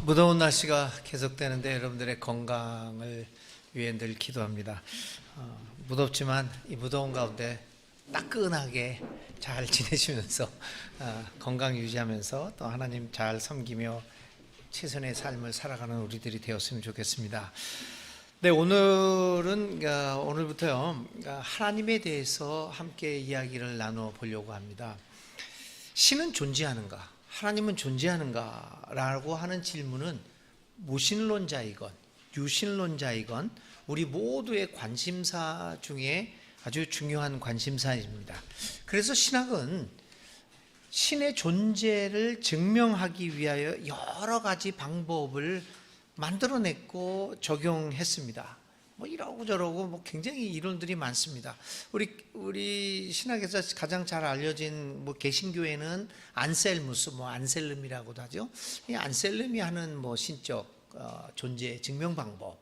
무더운 날씨가 계속되는데 여러분들의 건강을 위해 늘 기도합니다. 무덥지만 이 무더운 가운데 따끈하게 잘 지내시면서 건강 유지하면서 또 하나님 잘 섬기며 최선의 삶을 살아가는 우리들이 되었으면 좋겠습니다. 네, 오늘부터요 하나님에 대해서 함께 이야기를 나눠 보려고 합니다. 신은 존재하는가? 하나님은 존재하는가? 라고 하는 질문은 무신론자이건 유신론자이건 우리 모두의 관심사 중에 아주 중요한 관심사입니다. 그래서 신학은 신의 존재를 증명하기 위하여 여러 가지 방법을 만들어냈고 적용했습니다. 이러고 저러고 굉장히 이론들이 많습니다. 우리 신학에서 가장 잘 알려진 개신교회는 안셀무스, 안셀름이라고도 하죠. 이 안셀름이 하는 신적 존재 증명 방법.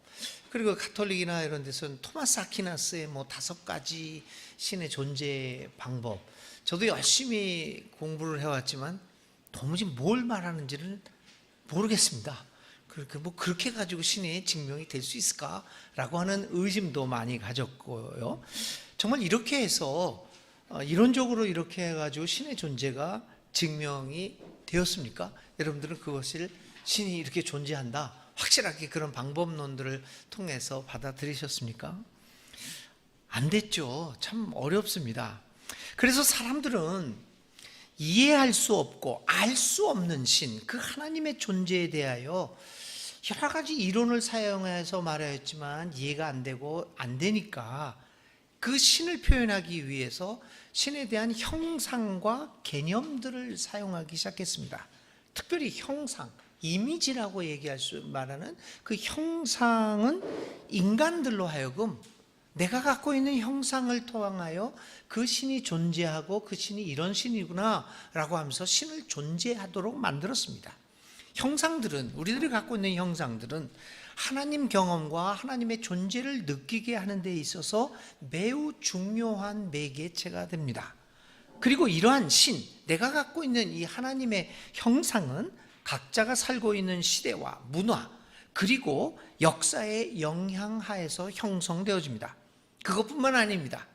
그리고 가톨릭이나 이런 데서는 토마스 아퀴나스의 5가지 신의 존재 방법. 저도 열심히 공부를 해왔지만 도무지 뭘 말하는지를 모르겠습니다. 그렇게 가지고 신의 증명이 될 수 있을까라고 하는 의심도 많이 가졌고요. 정말 이렇게 해서 이론적으로 이렇게 해가지고 신의 존재가 증명이 되었습니까? 여러분들은 그것을 신이 이렇게 존재한다 확실하게 그런 방법론들을 통해서 받아들이셨습니까? 안 됐죠. 참 어렵습니다. 그래서 사람들은 이해할 수 없고 알 수 없는 신, 그 하나님의 존재에 대하여 여러 가지 이론을 사용해서 말하였지만 이해가 안 되고 안 되니까 그 신을 표현하기 위해서 신에 대한 형상과 개념들을 사용하기 시작했습니다. 특별히 형상, 이미지라고 말하는 그 형상은 인간들로 하여금 내가 갖고 있는 형상을 통하여 그 신이 존재하고 그 신이 이런 신이구나 라고 하면서 신을 존재하도록 만들었습니다. 형상들은, 우리들이 갖고 있는 형상들은 하나님 경험과 하나님의 존재를 느끼게 하는 데 있어서 매우 중요한 매개체가 됩니다. 그리고 이러한 신, 내가 갖고 있는 이 하나님의 형상은 각자가 살고 있는 시대와 문화 그리고 역사의 영향 하에서 형성되어집니다. 그것뿐만 아닙니다.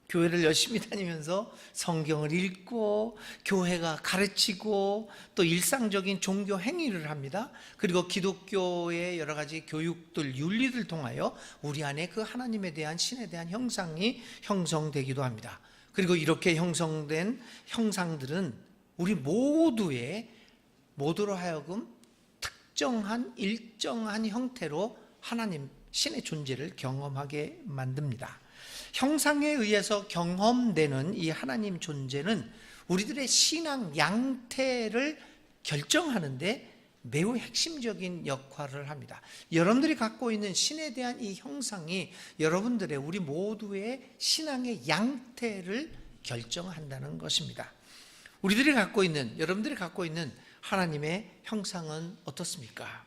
교회를 열심히 다니면서 성경을 읽고 교회가 가르치고 또 일상적인 종교 행위를 합니다. 그리고 기독교의 여러 가지 교육들, 윤리들 통하여 우리 안에 그 하나님에 대한 신에 대한 형상이 형성되기도 합니다. 그리고 이렇게 형성된 형상들은 우리 모두로 하여금 특정한 일정한 형태로 하나님 신의 존재를 경험하게 만듭니다. 형상에 의해서 경험되는 이 하나님 존재는 우리들의 신앙 양태를 결정하는데 매우 핵심적인 역할을 합니다. 여러분들이 갖고 있는 신에 대한 이 형상이 여러분들의 우리 모두의 신앙의 양태를 결정한다는 것입니다. 여러분들이 갖고 있는 하나님의 형상은 어떻습니까?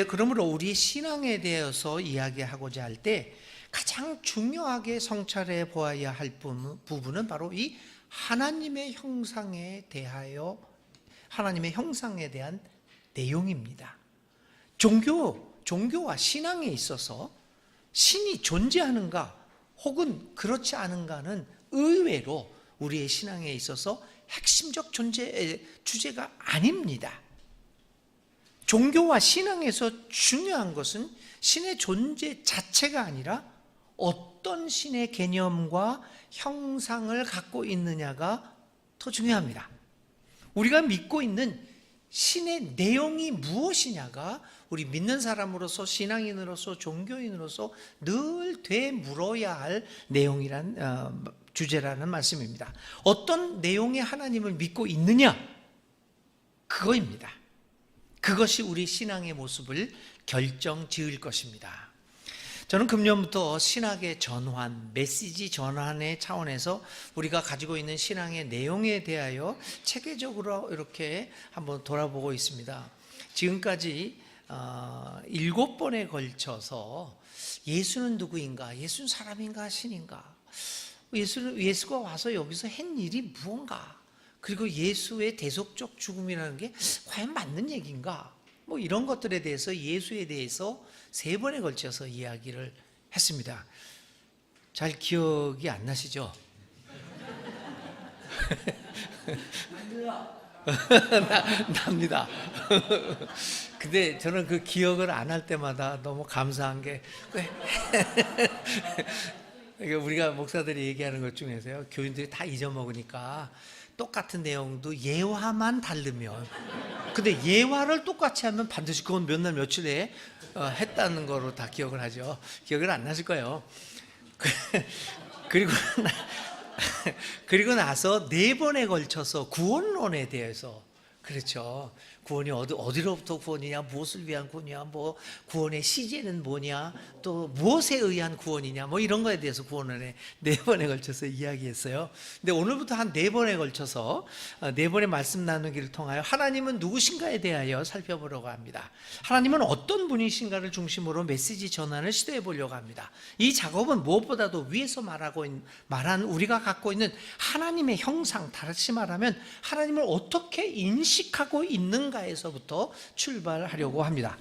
그러므로 우리의 신앙에 대해서 이야기하고자 할 때 가장 중요하게 성찰해 보아야 할 부분은 바로 이 하나님의 형상에 대한 내용입니다. 종교와 신앙에 있어서 신이 존재하는가 혹은 그렇지 않은가는 의외로 우리의 신앙에 있어서 핵심적 주제가 아닙니다. 종교와 신앙에서 중요한 것은 신의 존재 자체가 아니라 어떤 신의 개념과 형상을 갖고 있느냐가 더 중요합니다. 우리가 믿고 있는 신의 내용이 무엇이냐가 우리 믿는 사람으로서, 신앙인으로서, 종교인으로서 늘 되물어야 할 주제라는 말씀입니다. 어떤 내용의 하나님을 믿고 있느냐, 그거입니다. 그것이 우리 신앙의 모습을 결정지을 것입니다. 저는 금년부터 신학의 전환, 메시지 전환의 차원에서 우리가 가지고 있는 신앙의 내용에 대하여 체계적으로 이렇게 한번 돌아보고 있습니다. 지금까지 7번에 걸쳐서 예수는 누구인가? 예수는 사람인가? 신인가? 예수가 와서 여기서 한 일이 무언가? 그리고 예수의 대속적 죽음이라는 게 과연 맞는 얘기인가? 뭐 이런 것들에 대해서 예수에 대해서 3번에 걸쳐서 이야기를 했습니다. 잘 기억이 안 나시죠? 납니다. 근데 저는 그 기억을 안 할 때마다 너무 감사한 게 우리가 목사들이 얘기하는 것 중에서요, 교인들이 다 잊어먹으니까 똑같은 내용도 예화만 다르면, 근데 예화를 똑같이 하면 반드시 그건 몇 날 며칠에 했다는 거로 다 기억을 하죠. 기억을 안 나실 거예요. 그리고 그리고 나서 4번에 걸쳐서 구원론에 대해서, 그렇죠, 구원이 어디로부터 구원이냐, 무엇을 위한 구원이냐, 뭐 구원의 시제는 뭐냐, 또 무엇에 의한 구원이냐, 뭐 이런 거에 대해서 구원론에 4번에 걸쳐서 이야기했어요. 근데 오늘부터 한 4번에 걸쳐서 4번의 말씀 나누기를 통하여 하나님은 누구신가에 대하여 살펴보려고 합니다. 하나님은 어떤 분이신가를 중심으로 메시지 전환을 시도해 보려고 합니다. 이 작업은 무엇보다도 위에서 말한 우리가 갖고 있는 하나님의 형상, 다시 말하면 하나님을 어떻게 인식하고 있는가에서부터 출발하려고 합니다.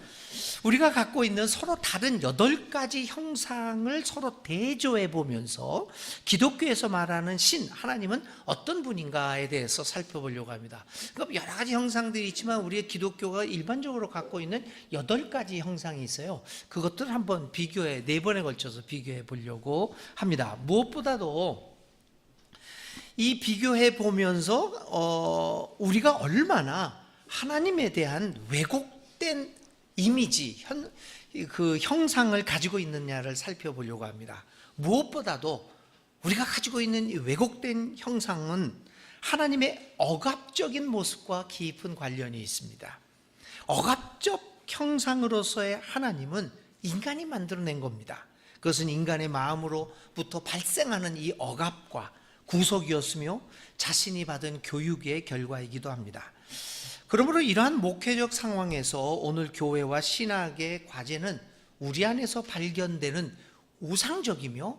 우리가 갖고 있는 서로 다른 8가지 형상을 서로 대조해 보면서 기독교에서 말하는 신, 하나님은 어떤 분인가에 대해서 살펴보려고 합니다. 그러니까 여러 가지 형상들이 있지만 우리의 기독교가 일반적으로 갖고 있는 8가지 형상이 있어요. 그것들을 한번 4번에 걸쳐서 비교해 보려고 합니다. 무엇보다도 이 비교해 보면서 우리가 얼마나 하나님에 대한 왜곡된 이미지, 그 형상을 가지고 있느냐를 살펴보려고 합니다. 무엇보다도 우리가 가지고 있는 이 왜곡된 형상은 하나님의 억압적인 모습과 깊은 관련이 있습니다. 억압적 형상으로서의 하나님은 인간이 만들어낸 겁니다. 그것은 인간의 마음으로부터 발생하는 이 억압과 구속이었으며 자신이 받은 교육의 결과이기도 합니다. 그러므로 이러한 목회적 상황에서 오늘 교회와 신학의 과제는 우리 안에서 발견되는 우상적이며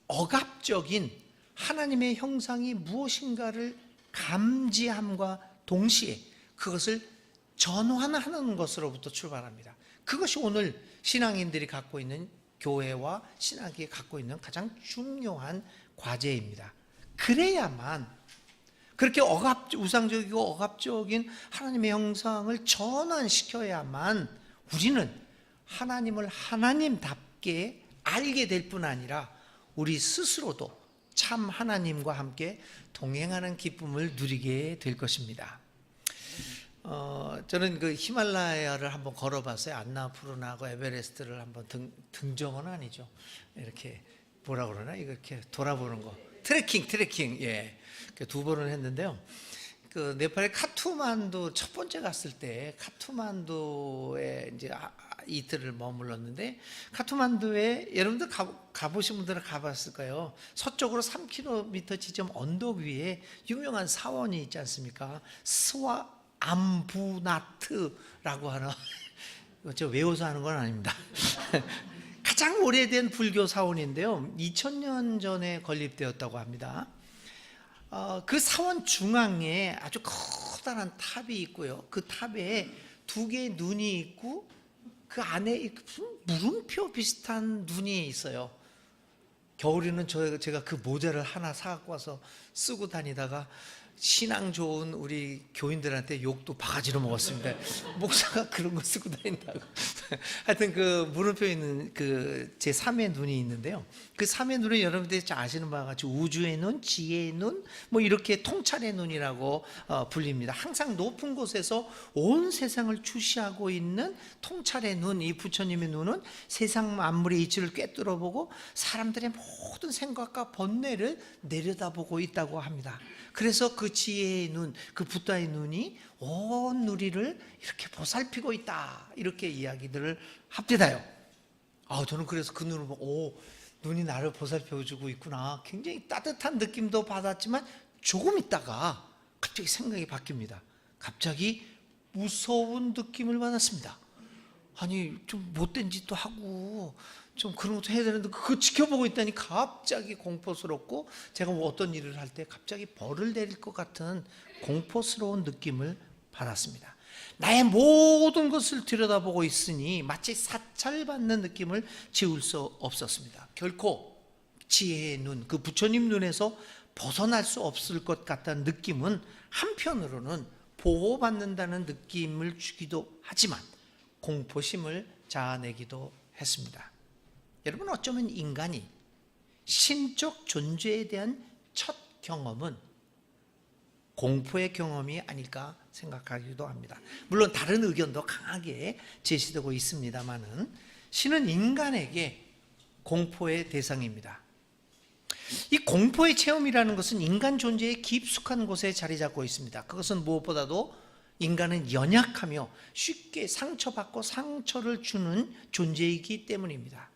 억압적인 하나님의 형상이 무엇인가를 감지함과 동시에 그것을 전환하는 것으로부터 출발합니다. 그것이 오늘 신앙인들이 갖고 있는, 교회와 신학이 갖고 있는 가장 중요한 과제입니다. 그래야만, 그렇게 우상적이고 억압적인 하나님의 형상을 전환시켜야만 우리는 하나님을 하나님답게 알게 될 뿐 아니라 우리 스스로도 참 하나님과 함께 동행하는 기쁨을 누리게 될 것입니다. 저는 그 히말라야를 한번 걸어봤어요. 안나푸르나하고 에베레스트를 한번 등정은 아니죠. 이렇게 뭐라 그러나, 이렇게 돌아보는 거. 트레킹, 예. 2번을 했는데요. 그 네팔의 카투만두 첫 번째 갔을 때 카투만두에 이제 이틀을 머물렀는데, 카투만두에 여러분들 가보신 분들은 가봤을 거예요. 서쪽으로 3km 지점 언덕 위에 유명한 사원이 있지 않습니까? 스와 암부나트라고 하는, 저 외워서 하는 건 아닙니다. 가장 오래된 불교 사원인데요, 2000년 전에 건립되었다고 합니다. 그 사원 중앙에 아주 커다란 탑이 있고요, 그 탑에 2개의 눈이 있고 그 안에 물음표 비슷한 눈이 있어요. 겨울에는 제가 그 모자를 하나 사갖고 와서 쓰고 다니다가 신앙 좋은 우리 교인들한테 욕도 바가지로 먹었습니다. 목사가 그런 거 쓰고 다닌다고. 하여튼 그 물음표 있는 그 제 3의 눈이 있는데요, 그 3의 눈은 여러분들이 아시는 바와 같이 우주의 눈, 지혜의 눈, 뭐 이렇게 통찰의 눈이라고 불립니다. 항상 높은 곳에서 온 세상을 주시하고 있는 통찰의 눈, 이 부처님의 눈은 세상 만물의 이치를 꿰뚫어보고 사람들의 모든 생각과 번뇌를 내려다보고 있다고 합니다. 그래서 그 지혜의 눈, 그 붓다의 눈이 온 누리를 이렇게 보살피고 있다, 이렇게 이야기들을 합디다요. 저는 그래서 그 눈을 보고 눈이 나를 보살펴주고 있구나, 굉장히 따뜻한 느낌도 받았지만 조금 있다가 갑자기 생각이 바뀝니다. 갑자기 무서운 느낌을 받았습니다. 아니, 좀 못된 짓도 하고 좀 그런 것도 해야 되는데 그거 지켜보고 있다니 갑자기 공포스럽고 제가 뭐 어떤 일을 할 때 갑자기 벌을 내릴 것 같은 공포스러운 느낌을 받았습니다. 나의 모든 것을 들여다보고 있으니 마치 사찰받는 느낌을 지울 수 없었습니다. 결코 지혜의 눈, 그 부처님 눈에서 벗어날 수 없을 것 같다는 느낌은 한편으로는 보호받는다는 느낌을 주기도 하지만 공포심을 자아내기도 했습니다. 여러분, 어쩌면 인간이 신적 존재에 대한 첫 경험은 공포의 경험이 아닐까 생각하기도 합니다. 물론 다른 의견도 강하게 제시되고 있습니다만은 신은 인간에게 공포의 대상입니다. 이 공포의 체험이라는 것은 인간 존재의 깊숙한 곳에 자리 잡고 있습니다. 그것은 무엇보다도 인간은 연약하며 쉽게 상처받고 상처를 주는 존재이기 때문입니다.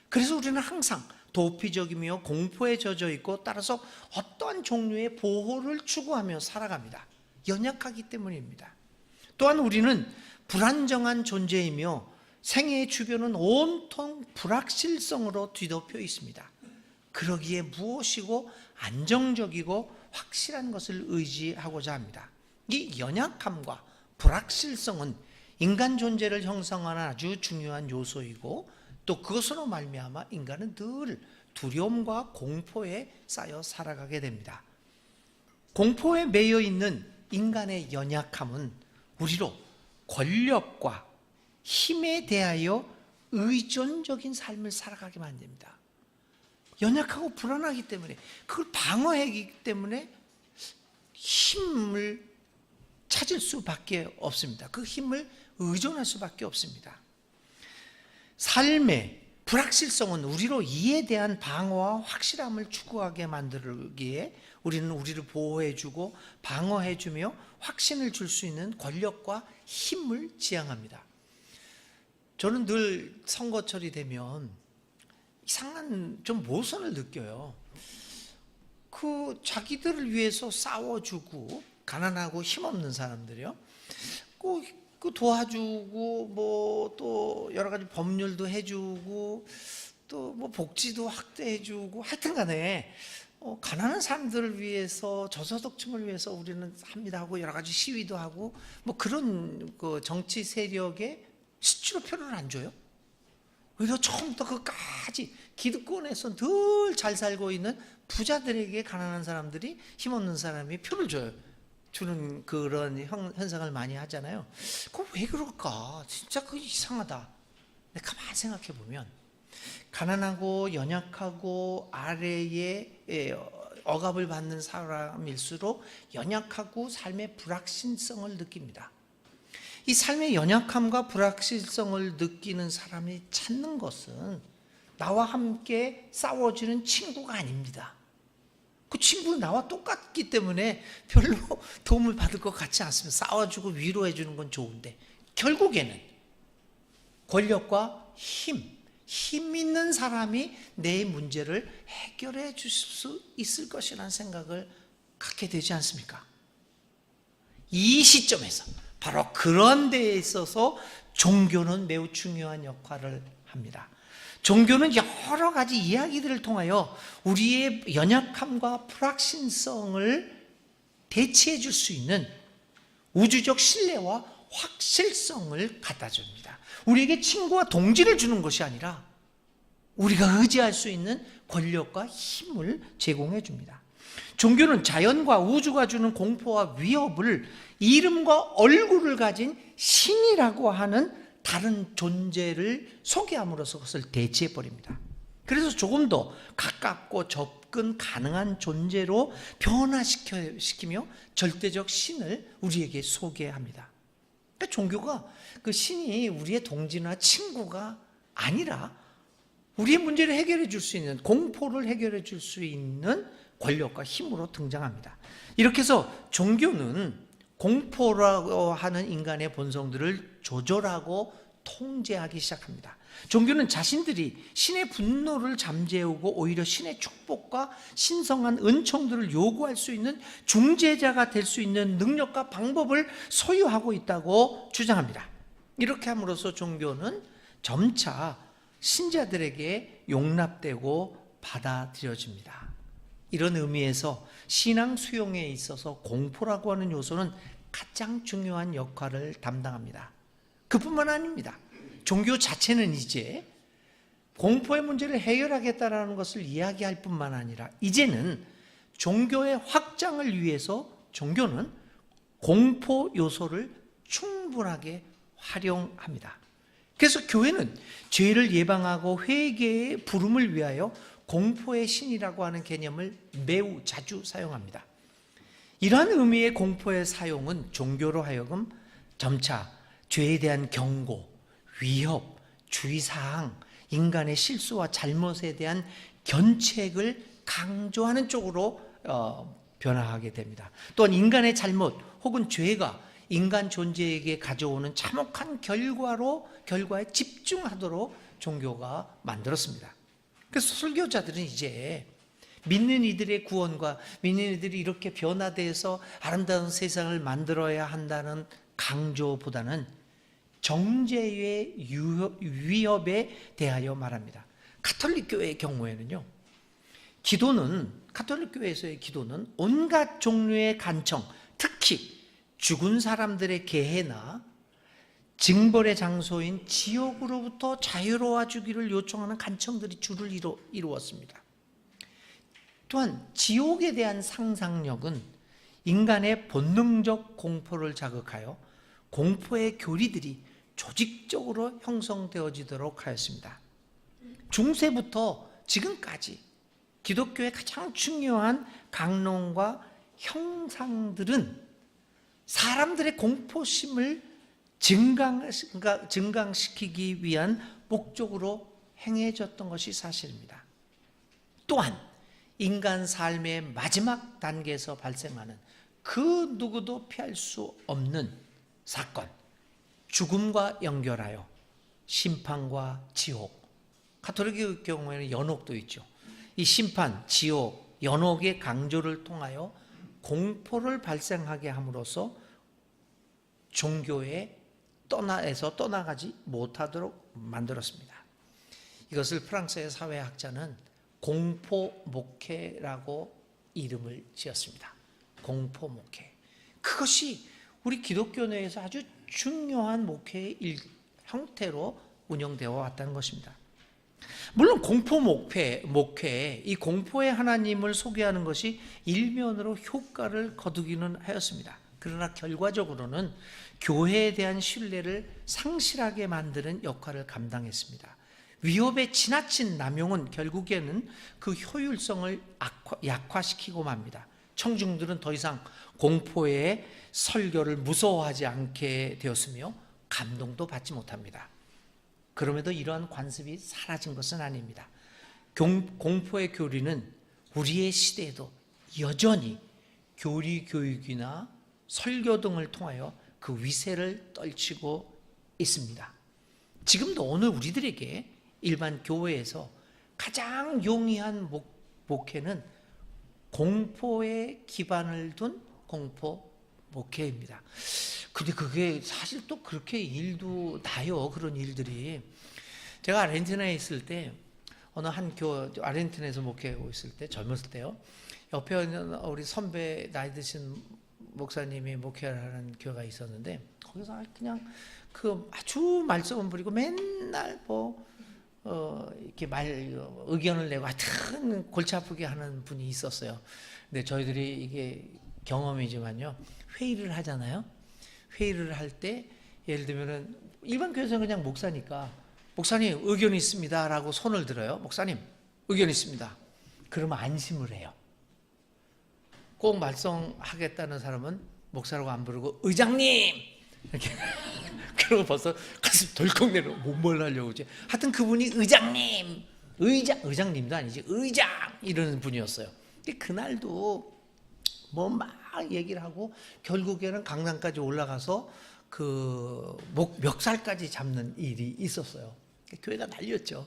그래서 우리는 항상 도피적이며 공포에 젖어 있고 따라서 어떠한 종류의 보호를 추구하며 살아갑니다. 연약하기 때문입니다. 또한 우리는 불안정한 존재이며 생애의 주변은 온통 불확실성으로 뒤덮여 있습니다. 그러기에 무엇이고 안정적이고 확실한 것을 의지하고자 합니다. 이 연약함과 불확실성은 인간 존재를 형성하는 아주 중요한 요소이고 또 그것으로 말미암아 인간은 늘 두려움과 공포에 쌓여 살아가게 됩니다. 공포에 매여 있는 인간의 연약함은 우리로 권력과 힘에 대하여 의존적인 삶을 살아가게 만듭니다. 연약하고 불안하기 때문에 그걸 방어하기 때문에 힘을 찾을 수밖에 없습니다. 그 힘을 의존할 수밖에 없습니다. 삶의 불확실성은 우리로 이에 대한 방어와 확실함을 추구하게 만들기에 우리는 우리를 보호해주고 방어해주며 확신을 줄 수 있는 권력과 힘을 지향합니다. 저는 늘 선거철이 되면 이상한 좀 모순을 느껴요. 그 자기들을 위해서 싸워주고 가난하고 힘없는 사람들이요. 그 도와주고 뭐 또 여러 가지 법률도 해주고 또 뭐 복지도 확대해주고 하여튼간에 가난한 사람들을 위해서 저소득층을 위해서 우리는 합니다 하고 여러 가지 시위도 하고 뭐 그런 그 정치 세력에 실제로 표를 안 줘요. 오히려 처음부터 끝까지 기득권에서 늘 잘 살고 있는 부자들에게 가난한 사람들이 힘없는 사람이 표를 주는 그런 현상을 많이 하잖아요. 그거 왜 그럴까? 진짜 그게 이상하다. 근데 가만히 생각해 보면 가난하고 연약하고 아래에 억압을 받는 사람일수록 연약하고 삶의 불확실성을 느낍니다. 이 삶의 연약함과 불확실성을 느끼는 사람이 찾는 것은 나와 함께 싸워주는 친구가 아닙니다. 그 친구는 나와 똑같기 때문에 별로 도움을 받을 것 같지 않습니다. 싸워주고 위로해 주는 건 좋은데 결국에는 권력과 힘 있는 사람이 내 문제를 해결해 줄 수 있을 것이라는 생각을 갖게 되지 않습니까? 이 시점에서 바로 그런 데에 있어서 종교는 매우 중요한 역할을 합니다. 종교는 여러 가지 이야기들을 통하여 우리의 연약함과 불확실성을 대체해 줄 수 있는 우주적 신뢰와 확실성을 갖다 줍니다. 우리에게 친구와 동지를 주는 것이 아니라 우리가 의지할 수 있는 권력과 힘을 제공해 줍니다. 종교는 자연과 우주가 주는 공포와 위협을 이름과 얼굴을 가진 신이라고 하는 다른 존재를 소개함으로써 그것을 대체해버립니다. 그래서 조금 더 가깝고 접근 가능한 존재로 변화시키며 절대적 신을 우리에게 소개합니다. 그러니까 종교가 그 신이 우리의 동지나 친구가 아니라 우리의 문제를 해결해 줄 수 있는, 공포를 해결해 줄 수 있는 권력과 힘으로 등장합니다. 이렇게 해서 종교는 공포라고 하는 인간의 본성들을 조절하고 통제하기 시작합니다. 종교는 자신들이 신의 분노를 잠재우고 오히려 신의 축복과 신성한 은총들을 요구할 수 있는 중재자가 될 수 있는 능력과 방법을 소유하고 있다고 주장합니다. 이렇게 함으로써 종교는 점차 신자들에게 용납되고 받아들여집니다. 이런 의미에서 신앙 수용에 있어서 공포라고 하는 요소는 가장 중요한 역할을 담당합니다. 그뿐만 아닙니다. 종교 자체는 이제 공포의 문제를 해결하겠다라는 것을 이야기할 뿐만 아니라 이제는 종교의 확장을 위해서 종교는 공포 요소를 충분하게 활용합니다. 그래서 교회는 죄를 예방하고 회개의 부름을 위하여 공포의 신이라고 하는 개념을 매우 자주 사용합니다. 이러한 의미의 공포의 사용은 종교로 하여금 점차 죄에 대한 경고, 위협, 주의사항, 인간의 실수와 잘못에 대한 견책을 강조하는 쪽으로 변화하게 됩니다. 또한 인간의 잘못 혹은 죄가 인간 존재에게 가져오는 참혹한 결과에 집중하도록 종교가 만들었습니다. 그래서 설교자들은 이제 믿는 이들의 구원과 믿는 이들이 이렇게 변화돼서 아름다운 세상을 만들어야 한다는 강조보다는 정죄의 위협에 대하여 말합니다. 가톨릭 교회의 경우에는요, 가톨릭 교회에서의 기도는 온갖 종류의 간청, 특히 죽은 사람들의 개해나 징벌의 장소인 지옥으로부터 자유로워 주기를 요청하는 간청들이 주를 이루었습니다. 또한 지옥에 대한 상상력은 인간의 본능적 공포를 자극하여 공포의 교리들이 조직적으로 형성되어지도록 하였습니다. 중세부터 지금까지 기독교의 가장 중요한 강론과 형상들은 사람들의 공포심을 증강시키기 위한 목적으로 행해졌던 것이 사실입니다. 또한 인간 삶의 마지막 단계에서 발생하는 그 누구도 피할 수 없는 사건, 죽음과 연결하여 심판과 지옥, 가톨릭의 경우에는 연옥도 있죠. 이 심판, 지옥, 연옥의 강조를 통하여 공포를 발생하게 함으로써 종교에서 떠나가지 못하도록 만들었습니다. 이것을 프랑스의 사회학자는 공포 목회라고 이름을 지었습니다. 공포 목회. 그것이 우리 기독교 내에서 아주 중요한 목회의 형태로 운영되어 왔다는 것입니다. 물론 공포 목회, 이 공포의 하나님을 소개하는 것이 일면으로 효과를 거두기는 하였습니다. 그러나 결과적으로는 교회에 대한 신뢰를 상실하게 만드는 역할을 감당했습니다. 위협의 지나친 남용은 결국에는 그 효율성을 약화시키고 맙니다. 청중들은 더 이상 공포의 설교를 무서워하지 않게 되었으며 감동도 받지 못합니다. 그럼에도 이러한 관습이 사라진 것은 아닙니다. 공포의 교리는 우리의 시대에도 여전히 교리 교육이나 설교 등을 통하여 그 위세를 떨치고 있습니다. 지금도 오늘 우리들에게 일반 교회에서 가장 용이한 목회는 공포에 기반을 둔 공포 목회입니다. 근데 그게 사실 또 그렇게 일도 나요. 그런 일들이. 제가 아르헨티나에 있을 때 어느 한 아르헨티나에서 목회하고 있을 때, 젊었을 때요, 옆에 있는 우리 선배 나이 드신 목사님이 목회하는 교회가 있었는데 거기서 그냥 그 아주 말썽을 부리고 맨날 이렇게 의견을 내고 하여튼 골치 아프게 하는 분이 있었어요. 근데 저희들이 이게 경험이지만요, 회의를 하잖아요. 회의를 할 때 예를 들면은 일반 교회에서는 그냥 목사니까 목사님 의견이 있습니다 라고 손을 들어요. 목사님 의견 있습니다. 그러면 안심을 해요. 꼭 말썽하겠다는 사람은 목사라고 안 부르고 의장님 이렇게 그러고 벌써 가슴 덜컥 내려 뭘 하려고 그러지. 하여튼 그분이 의장님도 아니지 의장 이러는 분이었어요. 그날도 막 얘기를 하고 결국에는 강당까지 올라가서 그 멱살까지 잡는 일이 있었어요. 교회가 난리였죠.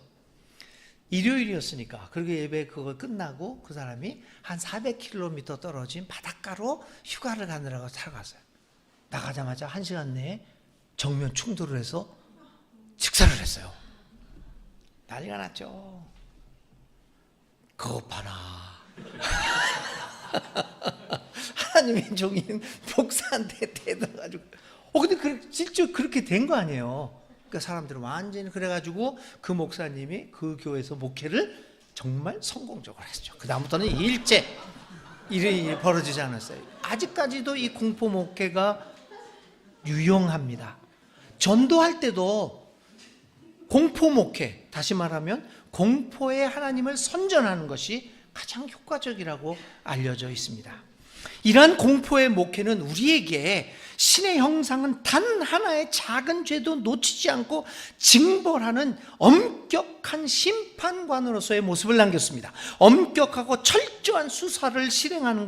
일요일이었으니까. 그리고 예배 그걸 끝나고 그 사람이 한 400km 떨어진 바닷가로 휴가를 가느라고 타러 갔어요. 나가자마자 1시간 내에 정면 충돌을 해서 직사를 했어요. 난리가 났죠. 그거 봐라. 하나님의 종인 목사한테 대들어가지고 근데 실제 그렇게 된 거 아니에요. 그러니까 사람들은 완전히 그래가지고 그 목사님이 그 교회에서 목회를 정말 성공적으로 했죠. 그 다음부터는 일제 일이 벌어지지 않았어요. 아직까지도 이 공포 목회가 유용합니다. 전도할 때도 공포 목회, 다시 말하면 공포에 하나님을 선전하는 것이 가장 효과적이라고 알려져 있습니다. 이러한 공포의 목회는 우리에게 신의 형상은 단 하나의 작은 죄도 놓치지 않고 징벌하는 엄격한 심판관으로서의 모습을 남겼습니다. 엄격하고 철저한 수사를 실행하는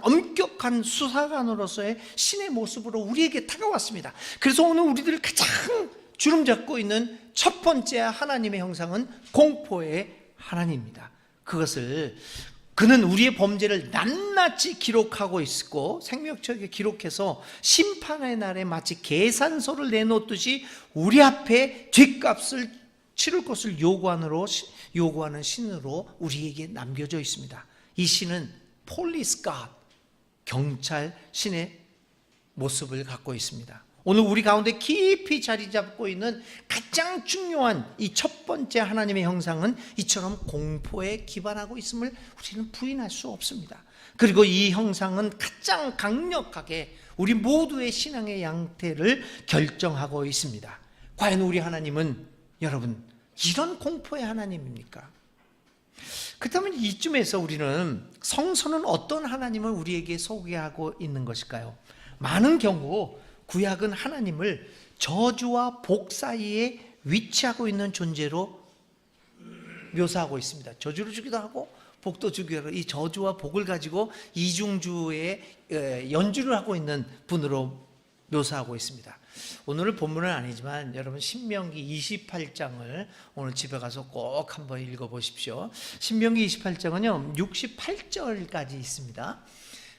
엄격한 수사관으로서의 신의 모습으로 우리에게 다가왔습니다. 그래서 오늘 우리들을 가장 주름잡고 있는 첫 번째 하나님의 형상은 공포의 하나님입니다. 그는 우리의 범죄를 낱낱이 기록하고 있고 생명책에 기록해서 심판의 날에 마치 계산서를 내놓듯이 우리 앞에 죄값을 치를 것을 요구하는 신으로 우리에게 남겨져 있습니다. 이 신은 폴리스 갓, 경찰 신의 모습을 갖고 있습니다. 오늘 우리 가운데 깊이 자리 잡고 있는 가장 중요한 이 첫 번째 하나님의 형상은 이처럼 공포에 기반하고 있음을 우리는 부인할 수 없습니다. 그리고 이 형상은 가장 강력하게 우리 모두의 신앙의 양태를 결정하고 있습니다. 과연 우리 하나님은 여러분 이런 공포의 하나님입니까? 그렇다면 이쯤에서 우리는 성서는 어떤 하나님을 우리에게 소개하고 있는 것일까요? 많은 경우 구약은 하나님을 저주와 복 사이에 위치하고 있는 존재로 묘사하고 있습니다. 저주를 주기도 하고 복도 주기도 하고 이 저주와 복을 가지고 이중주의 연주를 하고 있는 분으로 묘사하고 있습니다. 오늘은 본문은 아니지만 여러분 신명기 28장을 오늘 집에 가서 꼭 한번 읽어보십시오. 신명기 28장은요 68절까지 있습니다.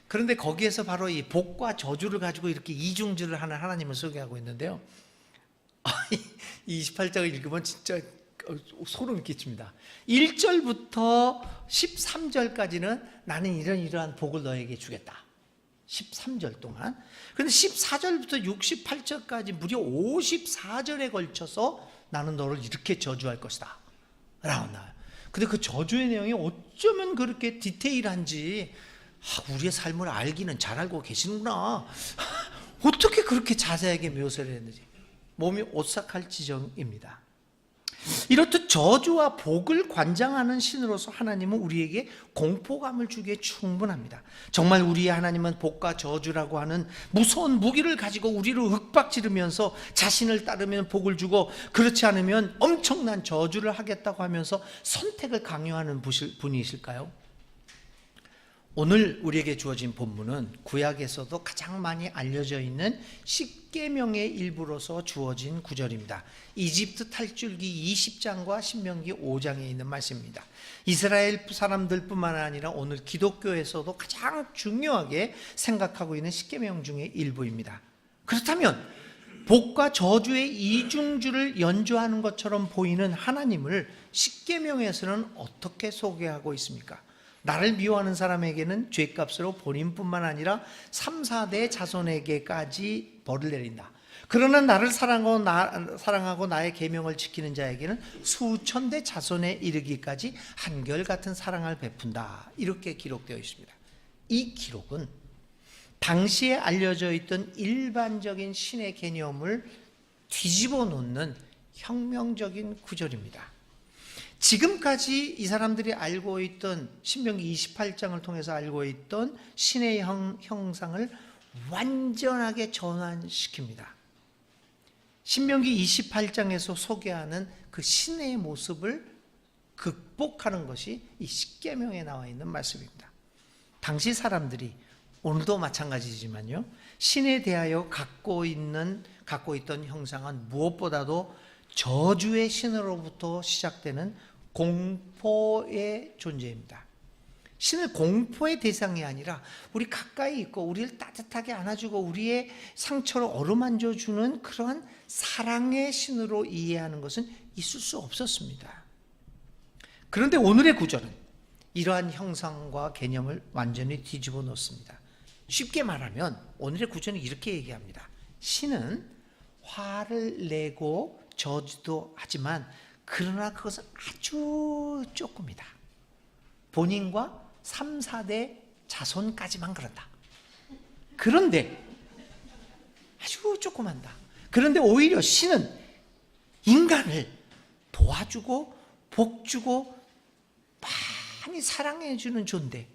그런데 거기에서 바로 이 복과 저주를 가지고 이렇게 이중주를 하는 하나님을 소개하고 있는데요. 이 28장을 읽으면 진짜 소름 끼칩니다. 1절부터 13절까지는 나는 이러한 복을 너에게 주겠다. 13절 동안. 그런데 14절부터 68절까지 무려 54절에 걸쳐서 나는 너를 이렇게 저주할 것이다 라고 나와요. 근데 그 저주의 내용이 어쩌면 그렇게 디테일한지 우리의 삶을 알기는 잘 알고 계시는구나. 어떻게 그렇게 자세하게 묘사를 했는지 몸이 오싹할 지경입니다. 이렇듯 저주와 복을 관장하는 신으로서 하나님은 우리에게 공포감을 주기에 충분합니다. 정말 우리의 하나님은 복과 저주라고 하는 무서운 무기를 가지고 우리를 윽박지르면서 자신을 따르면 복을 주고 그렇지 않으면 엄청난 저주를 하겠다고 하면서 선택을 강요하는 분이실까요? 오늘 우리에게 주어진 본문은 구약에서도 가장 많이 알려져 있는 십계명의 일부로서 주어진 구절입니다. 이집트 탈출기 20장과 신명기 5장에 있는 말씀입니다. 이스라엘 사람들뿐만 아니라 오늘 기독교에서도 가장 중요하게 생각하고 있는 십계명 중의 일부입니다. 그렇다면 복과 저주의 이중주를 연주하는 것처럼 보이는 하나님을 십계명에서는 어떻게 소개하고 있습니까? 나를 미워하는 사람에게는 죄값으로 본인뿐만 아니라 3, 4대 자손에게까지 벌을 내린다. 그러나 나를 사랑하고 나의 계명을 지키는 자에게는 수천 대 자손에 이르기까지 한결같은 사랑을 베푼다. 이렇게 기록되어 있습니다. 이 기록은 당시에 알려져 있던 일반적인 신의 개념을 뒤집어 놓는 혁명적인 구절입니다. 지금까지 이 사람들이 알고 있던 신명기 28장을 통해서 알고 있던 신의 형상을 완전하게 전환시킵니다. 신명기 28장에서 소개하는 그 신의 모습을 극복하는 것이 이 십계명에 나와 있는 말씀입니다. 당시 사람들이 오늘도 마찬가지지만요, 신에 대하여 갖고 있던 형상은 무엇보다도 저주의 신으로부터 시작되는 공포의 존재입니다. 신을 공포의 대상이 아니라 우리 가까이 있고 우리를 따뜻하게 안아주고 우리의 상처를 어루만져주는 그러한 사랑의 신으로 이해하는 것은 있을 수 없었습니다. 그런데 오늘의 구절은 이러한 형상과 개념을 완전히 뒤집어 놓습니다. 쉽게 말하면 오늘의 구절은 이렇게 얘기합니다. 신은 화를 내고 저주도 하지만 그러나 그것은 아주 조금이다. 본인과 3, 4대 자손까지만 그런다. 그런데 아주 조그만다. 그런데 오히려 신은 인간을 도와주고 복주고 많이 사랑해주는 존재.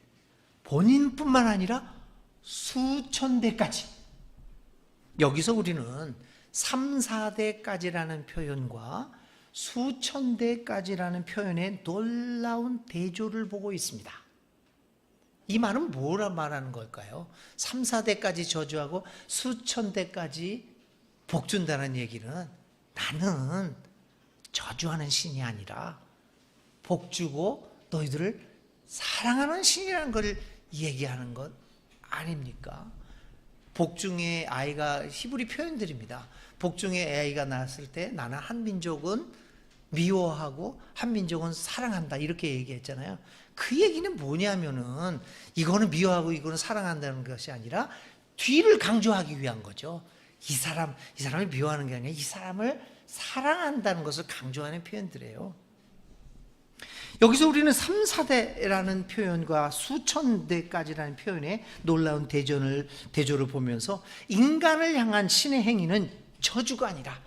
본인뿐만 아니라 수천 대까지. 여기서 우리는 3, 4대까지라는 표현과 수천 대까지라는 표현의 놀라운 대조를 보고 있습니다. 이 말은 뭐라 말하는 걸까요? 3, 4대까지 저주하고 수천 대까지 복준다는 얘기는 나는 저주하는 신이 아니라 복주고 너희들을 사랑하는 신이라는 걸 얘기하는 것 아닙니까? 복중의 아이가 히브리 표현들입니다. 복중의 아이가 낳았을 때 나는 한 민족은 미워하고 한 민족은 사랑한다 이렇게 얘기했잖아요. 그 얘기는 뭐냐면은 이거는 미워하고 이거는 사랑한다는 것이 아니라 뒤를 강조하기 위한 거죠. 이 사람을 미워하는 게 아니라 이 사람을 사랑한다는 것을 강조하는 표현들이에요. 여기서 우리는 3, 4대라는 표현과 수천 대까지라는 표현의 놀라운 대조를 보면서 인간을 향한 신의 행위는 저주가 아니라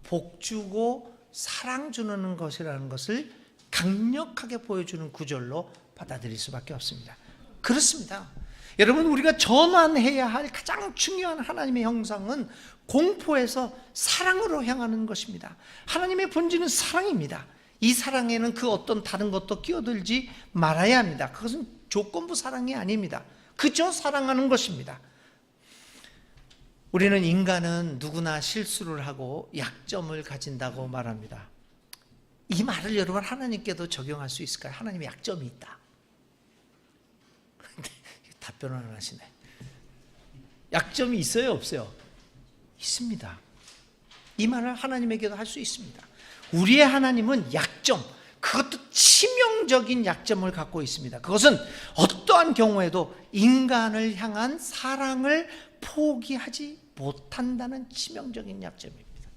복주고 사랑 주는 것이라는 것을 강력하게 보여주는 구절로 받아들일 수밖에 없습니다. 그렇습니다. 여러분, 우리가 전환해야 할 가장 중요한 하나님의 형상은 공포에서 사랑으로 향하는 것입니다. 하나님의 본질은 사랑입니다. 이 사랑에는 그 어떤 다른 것도 끼어들지 말아야 합니다. 그것은 조건부 사랑이 아닙니다. 그저 사랑하는 것입니다. 우리는 인간은 누구나 실수를 하고 약점을 가진다고 말합니다. 이 말을 여러분 하나님께도 적용할 수 있을까요? 하나님의 약점이 있다. 답변을 안 하시네. 약점이 있어요, 없어요? 있습니다. 이 말을 하나님에게도 할 수 있습니다. 우리의 하나님은 약점, 그것도 치명적인 약점을 갖고 있습니다. 그것은 어떠한 경우에도 인간을 향한 사랑을 포기하지 못한다는 치명적인 약점입니다.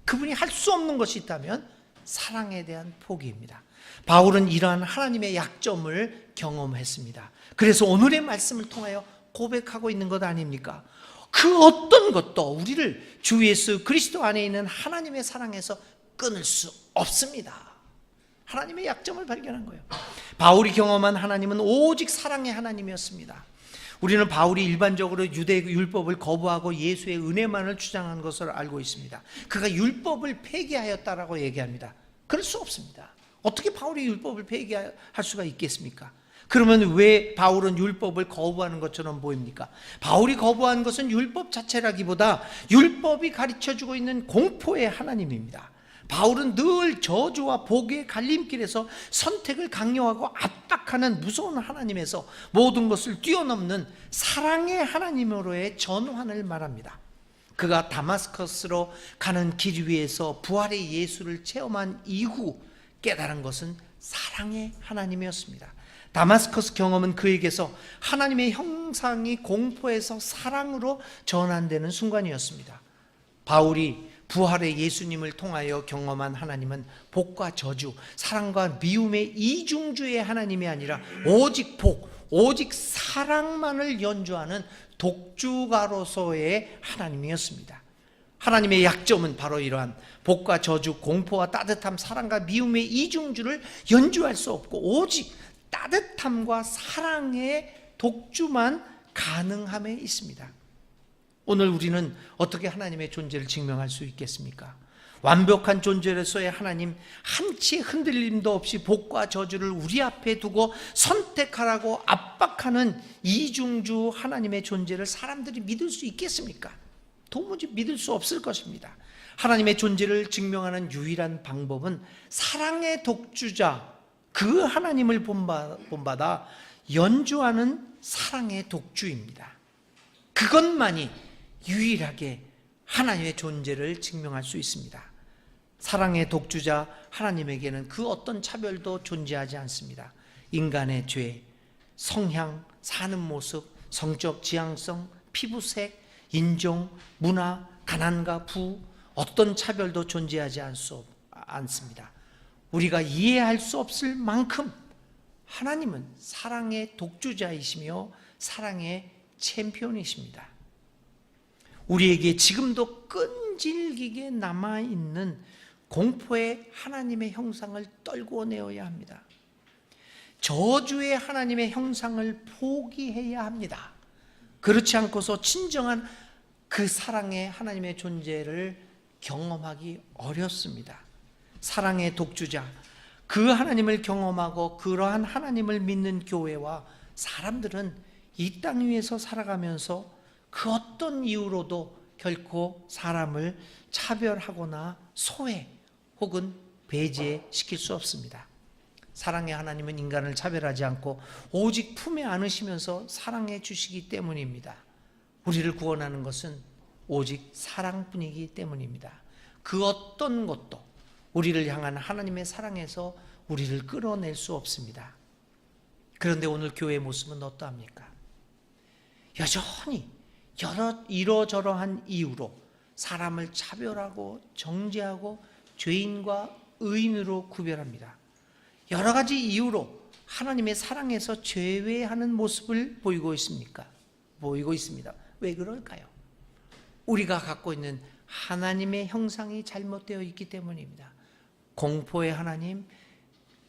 그분이 할 수 없는 것이 있다면 사랑에 대한 포기입니다. 바울은 이러한 하나님의 약점을 경험했습니다. 그래서 오늘의 말씀을 통하여 고백하고 있는 것 아닙니까? 그 어떤 것도 우리를 주 예수 그리스도 안에 있는 하나님의 사랑에서 끊을 수 없습니다. 하나님의 약점을 발견한 거예요. 바울이 경험한 하나님은 오직 사랑의 하나님이었습니다. 우리는 바울이 일반적으로 유대 율법을 거부하고 예수의 은혜만을 주장한 것을 알고 있습니다. 그가 율법을 폐기하였다라고 얘기합니다. 그럴 수 없습니다. 어떻게 바울이 율법을 폐기할 수가 있겠습니까? 그러면 왜 바울은 율법을 거부하는 것처럼 보입니까? 바울이 거부한 것은 율법 자체라기보다 율법이 가르쳐주고 있는 공포의 하나님입니다. 바울은 늘 저주와 복의 갈림길에서 선택을 강요하고 압박하는 무서운 하나님에서 모든 것을 뛰어넘는 사랑의 하나님으로의 전환을 말합니다. 그가 다마스커스로 가는 길 위에서 부활의 예수를 체험한 이후 깨달은 것은 사랑의 하나님이었습니다. 다마스커스 경험은 그에게서 하나님의 형상이 공포에서 사랑으로 전환되는 순간이었습니다. 바울이 부활의 예수님을 통하여 경험한 하나님은 복과 저주, 사랑과 미움의 이중주의 하나님이 아니라 오직 복, 오직 사랑만을 연주하는 독주가로서의 하나님이었습니다. 하나님의 약점은 바로 이러한 복과 저주, 공포와 따뜻함, 사랑과 미움의 이중주를 연주할 수 없고 오직 따뜻함과 사랑의 독주만 가능함에 있습니다. 오늘 우리는 어떻게 하나님의 존재를 증명할 수 있겠습니까? 완벽한 존재로서의 하나님, 한치의 흔들림도 없이 복과 저주를 우리 앞에 두고 선택하라고 압박하는 이중주 하나님의 존재를 사람들이 믿을 수 있겠습니까? 도무지 믿을 수 없을 것입니다. 하나님의 존재를 증명하는 유일한 방법은 사랑의 독주자, 그 하나님을 본받아 연주하는 사랑의 독주입니다. 그것만이 유일하게 하나님의 존재를 증명할 수 있습니다. 사랑의 독주자 하나님에게는 그 어떤 차별도 존재하지 않습니다. 인간의 죄, 성향, 사는 모습, 성적 지향성, 피부색, 인종, 문화, 가난과 부, 어떤 차별도 존재하지 않습니다. 우리가 이해할 수 없을 만큼 하나님은 사랑의 독주자이시며 사랑의 챔피언이십니다. 우리에게 지금도 끈질기게 남아있는 공포의 하나님의 형상을 떨궈내어야 합니다. 저주의 하나님의 형상을 포기해야 합니다. 그렇지 않고서 진정한 그 사랑의 하나님의 존재를 경험하기 어렵습니다. 사랑의 독주자, 그 하나님을 경험하고 그러한 하나님을 믿는 교회와 사람들은 이 땅 위에서 살아가면서 그 어떤 이유로도 결코 사람을 차별하거나 소외 혹은 배제시킬 수 없습니다. 사랑의 하나님은 인간을 차별하지 않고 오직 품에 안으시면서 사랑해 주시기 때문입니다. 우리를 구원하는 것은 오직 사랑뿐이기 때문입니다. 그 어떤 것도 우리를 향한 하나님의 사랑에서 우리를 끌어낼 수 없습니다. 그런데 오늘 교회의 모습은 어떠합니까? 여전히 이러저러한 이유로 사람을 차별하고 정죄하고 죄인과 의인으로 구별합니다. 여러 가지 이유로 하나님의 사랑에서 제외하는 모습을 보이고 있습니다. 왜 그럴까요? 우리가 갖고 있는 하나님의 형상이 잘못되어 있기 때문입니다. 공포의 하나님,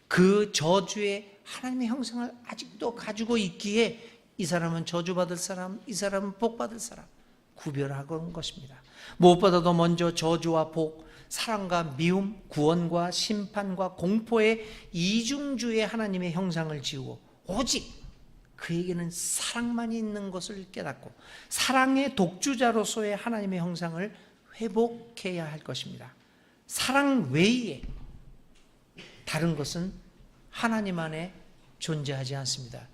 그 저주의 하나님의 형상을 아직도 가지고 있기에 이 사람은 저주받을 사람, 이 사람은 복받을 사람 구별하는 것입니다. 무엇보다도 먼저 저주와 복, 사랑과 미움, 구원과 심판과 공포의 이중주의 하나님의 형상을 지우고 오직 그에게는 사랑만이 있는 것을 깨닫고 사랑의 독주자로서의 하나님의 형상을 회복해야 할 것입니다. 사랑 외에 다른 것은 하나님 안에 존재하지 않습니다.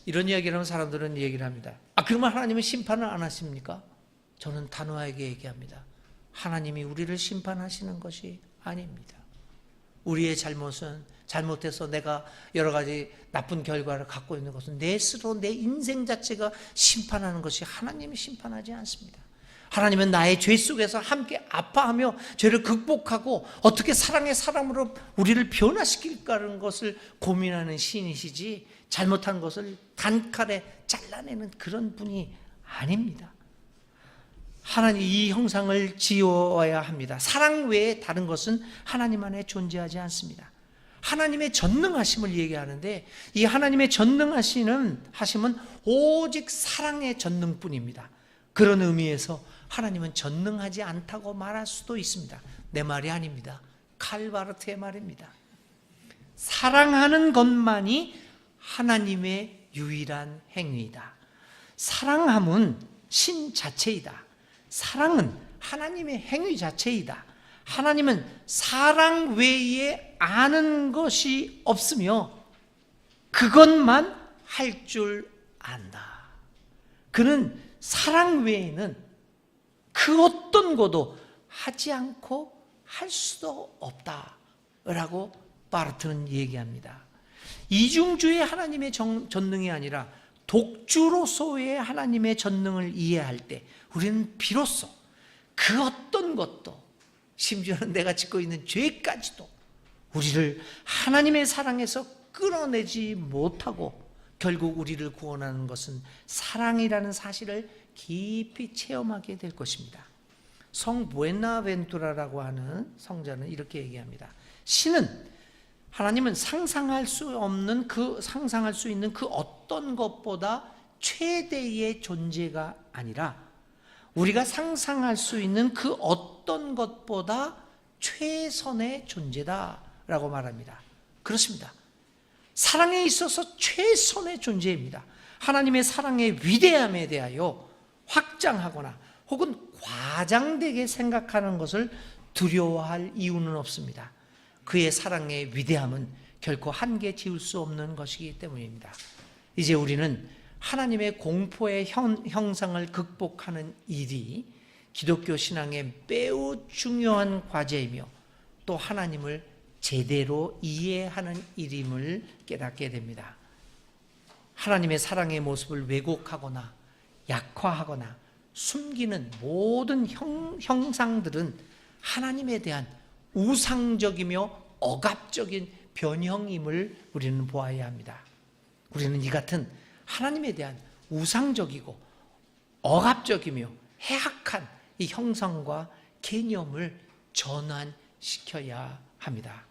이런 이야기를 하면 사람들은 얘기를 합니다. 그러면 하나님은 심판을 안 하십니까? 저는 단호하게 얘기합니다. 하나님이 우리를 심판하시는 것이 아닙니다. 우리의 잘못해서 내가 여러 가지 나쁜 결과를 갖고 있는 것은 내 스스로 내 인생 자체가 심판하는 것이 하나님이 심판하지 않습니다. 하나님은 나의 죄 속에서 함께 아파하며 죄를 극복하고 어떻게 사랑의 사람으로 우리를 변화시킬까라는 것을 고민하는 신이시지 잘못한 것을 단칼에 잘라내는 그런 분이 아닙니다. 하나님 이 형상을 지어야 합니다. 사랑 외에 다른 것은 하나님 안에 존재하지 않습니다. 하나님의 전능하심을 얘기하는데 이 하나님의 전능하심은 오직 사랑의 전능뿐입니다. 그런 의미에서 하나님은 전능하지 않다고 말할 수도 있습니다. 내 말이 아닙니다. 칼바르트의 말입니다. 사랑하는 것만이 하나님의 유일한 행위이다. 사랑함은 신 자체이다. 사랑은 하나님의 행위 자체이다. 하나님은 사랑 외에 아는 것이 없으며 그것만 할 줄 안다. 그는 사랑 외에는 그 어떤 것도 하지 않고 할 수도 없다라고 바르트는 얘기합니다. 이중주의 하나님의 전능이 아니라 독주로서의 하나님의 전능을 이해할 때 우리는 비로소 그 어떤 것도 심지어는 내가 짓고 있는 죄까지도 우리를 하나님의 사랑에서 끌어내지 못하고 결국 우리를 구원하는 것은 사랑이라는 사실을 깊이 체험하게 될 것입니다. 성 부에나벤투라라고 하는 성자는 이렇게 얘기합니다. 하나님은 상상할 수 있는 그 어떤 것보다 최대의 존재가 아니라 우리가 상상할 수 있는 그 어떤 것보다 최선의 존재다라고 말합니다. 그렇습니다. 사랑에 있어서 최선의 존재입니다. 하나님의 사랑의 위대함에 대하여 확장하거나 혹은 과장되게 생각하는 것을 두려워할 이유는 없습니다. 그의 사랑의 위대함은 결코 한계 지울 수 없는 것이기 때문입니다. 이제 우리는 하나님의 공포의 형상을 극복하는 일이 기독교 신앙의 매우 중요한 과제이며 또 하나님을 제대로 이해하는 일임을 깨닫게 됩니다. 하나님의 사랑의 모습을 왜곡하거나 약화하거나 숨기는 모든 형상들은 하나님에 대한 우상적이며 억압적인 변형임을 우리는 보아야 합니다. 우리는 이 같은 하나님에 대한 우상적이고 억압적이며 해악한 이 형상과 개념을 전환시켜야 합니다.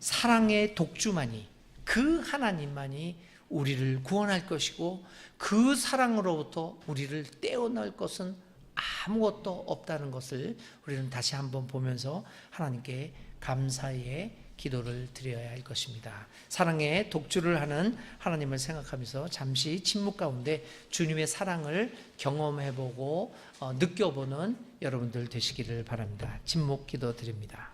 사랑의 독주만이, 그 하나님만이 우리를 구원할 것이고 그 사랑으로부터 우리를 떼어낼 것은 아무것도 없다는 것을 우리는 다시 한번 보면서 하나님께 감사의 기도를 드려야 할 것입니다. 사랑의 독주를 하는 하나님을 생각하면서 잠시 침묵 가운데 주님의 사랑을 경험해보고 느껴보는 여러분들 되시기를 바랍니다. 침묵 기도 드립니다.